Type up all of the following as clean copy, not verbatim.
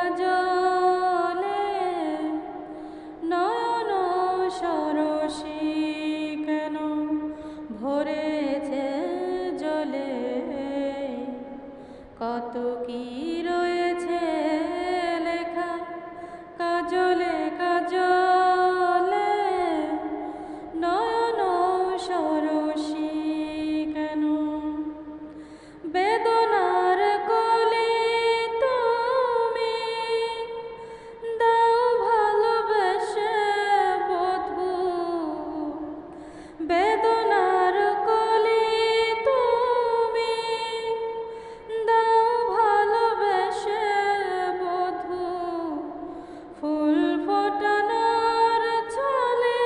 কাজলে নয়ন সরসী কেন ভরেছে জলে, কত কি রয়েছে লেখা কাজলে কাজলে নয়ন সরসী কেন। বেদনার কলি তুমি দাও ভালোবেসে বধূ, বেদনার কলি তুমি দাও ভালোবেসে বধূ, ফুল ফোটানোর ছলে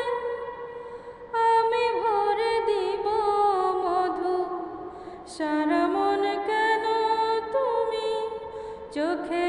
আমি ভরে দিব মধু, সারা মন কেন তুমি চোখে